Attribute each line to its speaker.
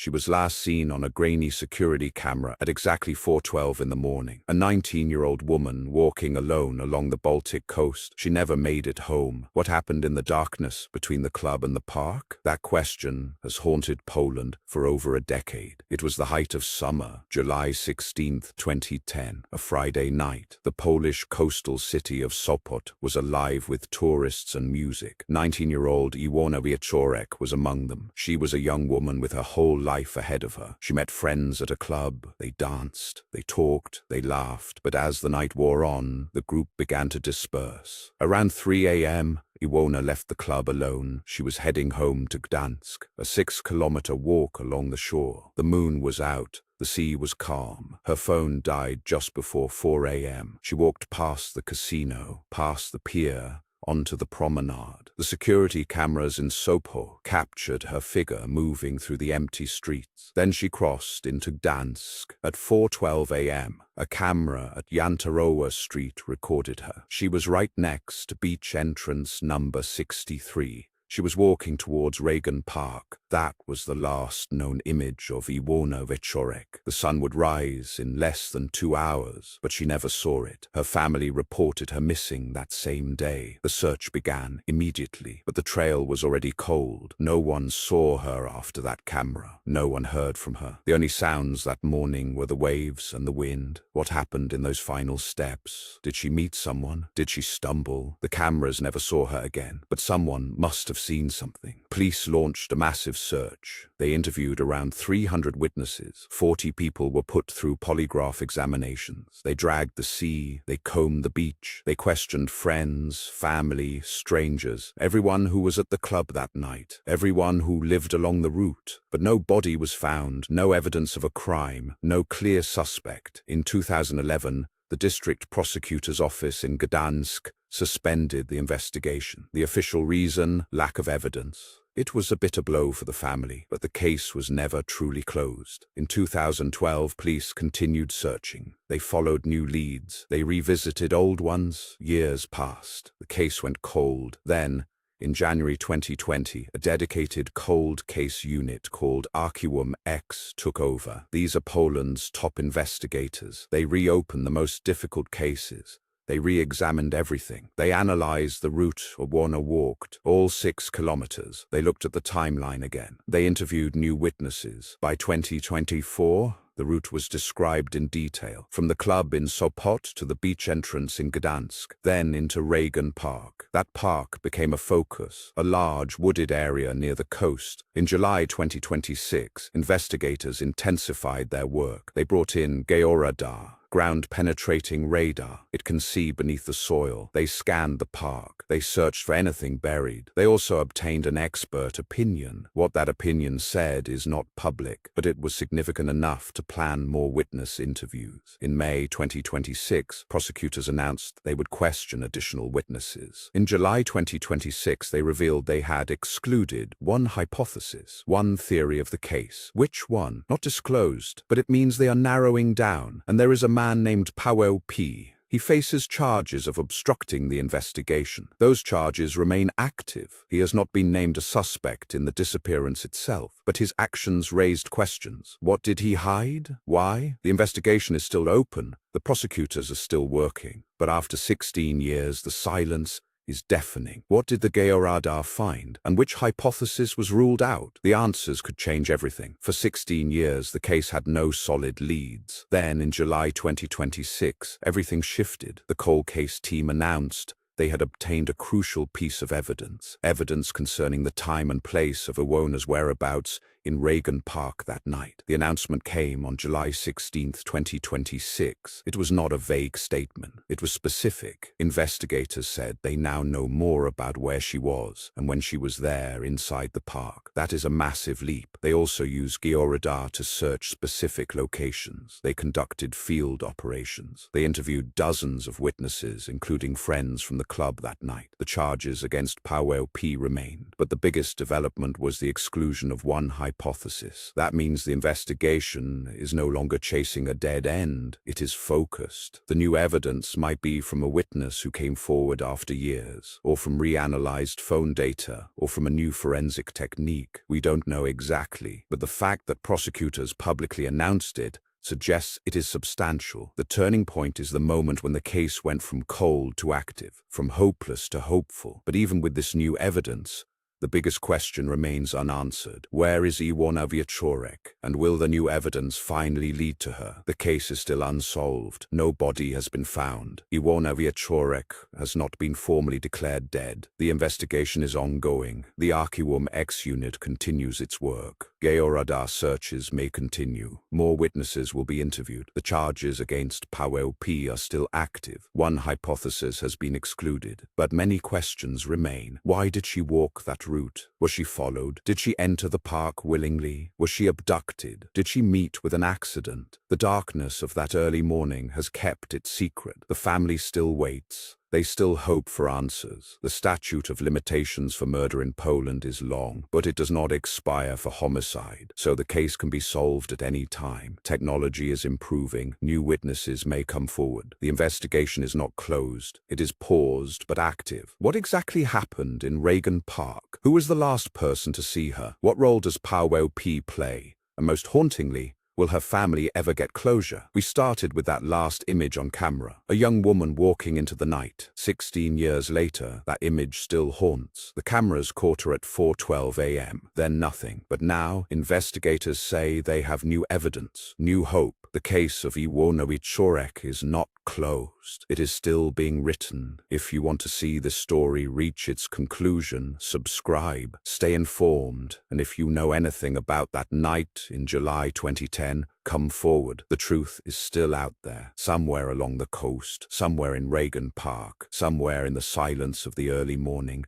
Speaker 1: She was last seen on a grainy security camera at exactly 4:12 in the morning. A 19-year-old woman walking alone along the Baltic coast. She never made it home. What happened in the darkness between the club and the park? That question has haunted Poland for over a decade. It was the height of summer, July 16, 2010, a Friday night. The Polish coastal city of Sopot was alive with tourists and music. 19-year-old Iwona Wieczorek was among them. She was a young woman with her whole life ahead of her. She met friends at a club. They danced, they talked, they laughed. But as the night wore on, the group began to disperse. Around 3 a.m., Iwona left the club alone. She was heading home to Gdańsk, a 6-kilometer walk along the shore. The moon was out. The sea was calm. Her phone died just before 4 a.m. She walked past the casino, past the pier, onto the promenade. The security cameras in Sopot captured her figure moving through the empty streets. Then she crossed into Gdańsk. At 4:12 a.m., a camera at Jantarowa Street recorded her. She was right next to beach entrance number 63. She was walking towards Reagan Park. That was the last known image of Iwona Wieczorek. The sun would rise in less than 2 hours, but she never saw it. Her family reported her missing that same day. The search began immediately, but the trail was already cold. No one saw her after that camera. No one heard from her. The only sounds that morning were the waves and the wind. What happened in those final steps? Did she meet someone? Did she stumble? The cameras never saw her again, but someone must have seen something. Police launched a massive search. They interviewed around 300 witnesses. 40 people were put through polygraph examinations. They dragged the sea. They combed the beach. They questioned friends, family, strangers, everyone who was at the club that night, everyone who lived along the route. But no body was found, no evidence of a crime, no clear suspect. In 2011, the district prosecutor's office in Gdańsk suspended the investigation. The official reason? Lack of evidence. It was a bitter blow for the family, but the case was never truly closed. In 2012, police continued searching. They followed new leads. They revisited old ones. Years passed. The case went cold. Then, in January 2020, a dedicated cold case unit called Archiwum X took over. These are Poland's top investigators. They reopened the most difficult cases. They re-examined everything. They analyzed the route Iwona walked, all 6 kilometers. They looked at the timeline again. They interviewed new witnesses. By 2024, the route was described in detail, from the club in Sopot to the beach entrance in Gdańsk, then into Reagan Park. That park became a focus, a large wooded area near the coast. In July 2026, investigators intensified their work. They brought in georadar, ground-penetrating radar. It can see beneath the soil. They scanned the park. They searched for anything buried. They also obtained an expert opinion. What that opinion said is not public, but it was significant enough to plan more witness interviews. In May 2026, prosecutors announced they would question additional witnesses. In July 2026, they revealed they had excluded one hypothesis, one theory of the case. Which one? Not disclosed, but it means they are narrowing down, and there is a man named Paweł P. He faces charges of obstructing the investigation. Those charges remain active. He has not been named a suspect in the disappearance itself, but his actions raised questions. What did he hide? Why? The investigation is still open. The prosecutors are still working. But after 16 years, the silence is deafening. What did the georadar find? And which hypothesis was ruled out? The answers could change everything. For 16 years, the case had no solid leads. Then, in July 2026, everything shifted. The cold case team announced they had obtained a crucial piece of evidence concerning the time and place of Iwona's whereabouts in Reagan Park that night. The announcement came on July 16, 2026. It was not a vague statement. It was specific. Investigators said they now know more about where she was and when she was there inside the park. That is a massive leap. They also used georadar to search specific locations. They conducted field operations. They interviewed dozens of witnesses, including friends from the club that night. The charges against Paweł P. remained, but the biggest development was the exclusion of one hypothesis hypothesis. That means the investigation is no longer chasing a dead end. It is focused. The new evidence might be from a witness who came forward after years, or from reanalyzed phone data, or from a new forensic technique. We don't know exactly, but the fact that prosecutors publicly announced it suggests it is substantial. The turning point is the moment when the case went from cold to active, from hopeless to hopeful. But even with this new evidence, the biggest question remains unanswered. Where is Iwona Wieczorek? And will the new evidence finally lead to her? The case is still unsolved. No body has been found. Iwona Wieczorek has not been formally declared dead. The investigation is ongoing. The Archiwum X unit continues its work. Georadar searches may continue. More witnesses will be interviewed. The charges against Paweł P. are still active. One hypothesis has been excluded, but many questions remain. Why did she walk that route? Was she followed? Did she enter the park willingly? Was she abducted? Did she meet with an accident? The darkness of that early morning has kept it secret. The family still waits. They still hope for answers. The statute of limitations for murder in Poland is long, but it does not expire for homicide, so the case can be solved at any time. Technology is improving. New witnesses may come forward. The investigation is not closed. It is paused but active. What exactly happened in Reagan Park? Who was the last person to see her? What role does Paweł P. play? And most hauntingly, will her family ever get closure? We started with that last image on camera, a young woman walking into the night. 16 years later, that image still haunts. The cameras caught her at 4:12 a.m., then nothing. But now, investigators say they have new evidence, new hope. The case of Iwona Wieczorek is not closed. It is still being written. If you want to see the story reach its conclusion, subscribe, stay informed, and if you know anything about that night in July 2010, come forward. The truth is still out there, somewhere along the coast, somewhere in Reagan Park, somewhere in the silence of the early morning.